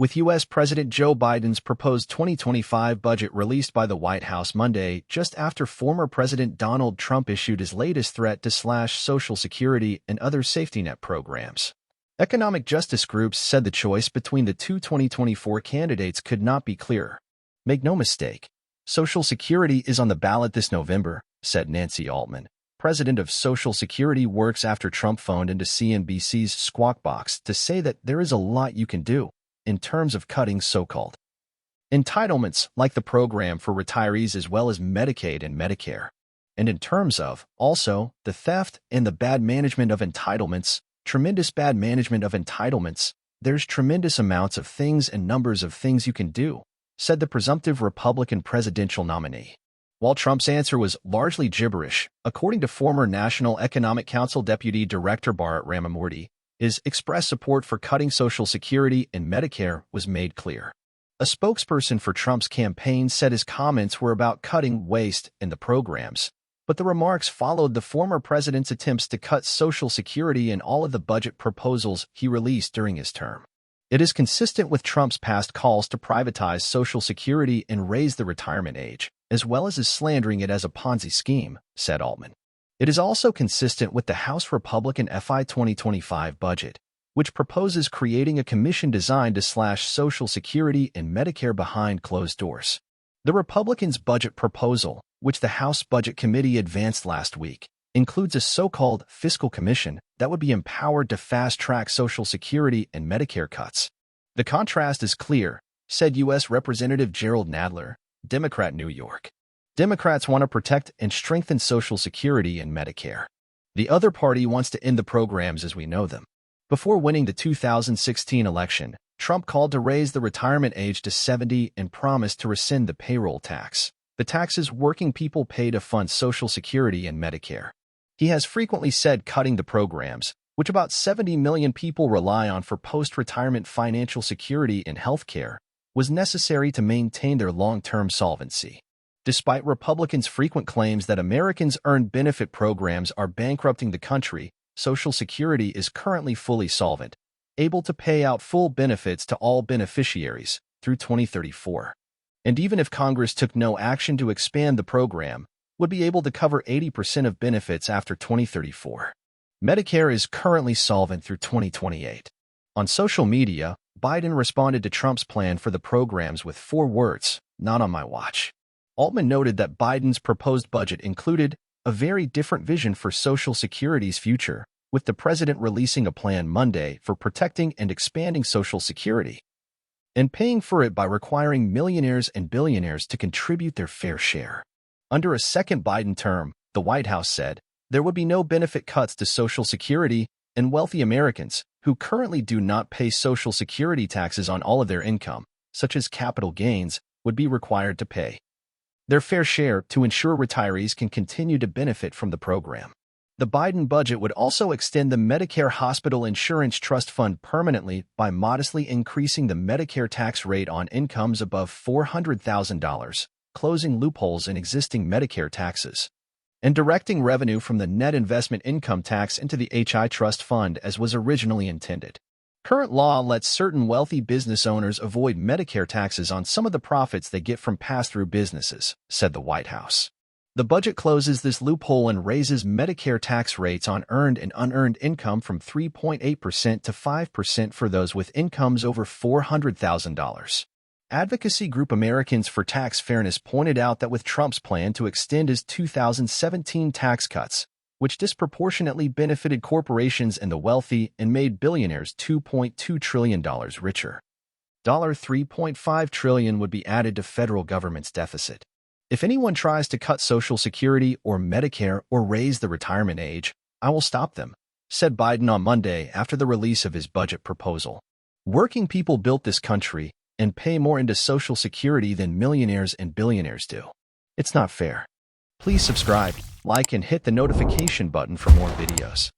with U.S. President Joe Biden's proposed 2025 budget released by the White House Monday just after former President Donald Trump issued his latest threat to slash Social Security and other safety net programs. Economic justice groups said the choice between the two 2024 candidates could not be clearer. Make no mistake, Social Security is on the ballot this November, said Nancy Altman, president of Social Security Works, after Trump phoned into CNBC's Squawk Box to say that there is a lot you can do in terms of cutting so-called entitlements like the program for retirees as well as Medicaid and Medicare, and in terms of, also, the theft and the bad management of entitlements, tremendous bad management of entitlements. There's tremendous amounts of things and numbers of things you can do, said the presumptive Republican presidential nominee. While Trump's answer was largely gibberish, according to former National Economic Council Deputy Director Bharat Ramamurthy, his express support for cutting Social Security and Medicare was made clear. A spokesperson for Trump's campaign said his comments were about cutting waste in the programs, but the remarks followed the former president's attempts to cut Social Security in all of the budget proposals he released during his term. It is consistent with Trump's past calls to privatize Social Security and raise the retirement age, as well as his slandering it as a Ponzi scheme, said Altman. It is also consistent with the House Republican FY 2025 budget, which proposes creating a commission designed to slash Social Security and Medicare behind closed doors. The Republicans' budget proposal, which the House Budget Committee advanced last week, includes a so-called fiscal commission that would be empowered to fast-track Social Security and Medicare cuts. The contrast is clear, said U.S. Representative Gerald Nadler, Democrat, New York. Democrats want to protect and strengthen Social Security and Medicare. The other party wants to end the programs as we know them. Before winning the 2016 election, Trump called to raise the retirement age to 70 and promised to rescind the payroll tax, the taxes working people pay to fund Social Security and Medicare. He has frequently said cutting the programs, which about 70 million people rely on for post-retirement financial security and health care, was necessary to maintain their long-term solvency. Despite Republicans' frequent claims that Americans' earned benefit programs are bankrupting the country, Social Security is currently fully solvent, able to pay out full benefits to all beneficiaries through 2034. And even if Congress took no action to expand the program, would be able to cover 80% of benefits after 2034. Medicare is currently solvent through 2028. On social media, Biden responded to Trump's plan for the programs with 4 words, "Not on my watch." Altman noted that Biden's proposed budget included a very different vision for Social Security's future, with the president releasing a plan Monday for protecting and expanding Social Security and paying for it by requiring millionaires and billionaires to contribute their fair share. Under a second Biden term, the White House said, there would be no benefit cuts to Social Security, and wealthy Americans, who currently do not pay Social Security taxes on all of their income, such as capital gains, would be required to pay their fair share to ensure retirees can continue to benefit from the program. The Biden budget would also extend the Medicare Hospital Insurance Trust Fund permanently by modestly increasing the Medicare tax rate on incomes above $400,000, closing loopholes in existing Medicare taxes, and directing revenue from the net investment income tax into the HI Trust Fund as was originally intended. Current law lets certain wealthy business owners avoid Medicare taxes on some of the profits they get from pass-through businesses, said the White House. The budget closes this loophole and raises Medicare tax rates on earned and unearned income from 3.8% to 5% for those with incomes over $400,000. Advocacy group Americans for Tax Fairness pointed out that with Trump's plan to extend his 2017 tax cuts, which disproportionately benefited corporations and the wealthy and made billionaires $2.2 trillion richer, $3.5 trillion would be added to federal government's deficit. If anyone tries to cut Social Security or Medicare or raise the retirement age, I will stop them, said Biden on Monday after the release of his budget proposal. Working people built this country and pay more into Social Security than millionaires and billionaires do. It's not fair. Please subscribe, like, and hit the notification button for more videos.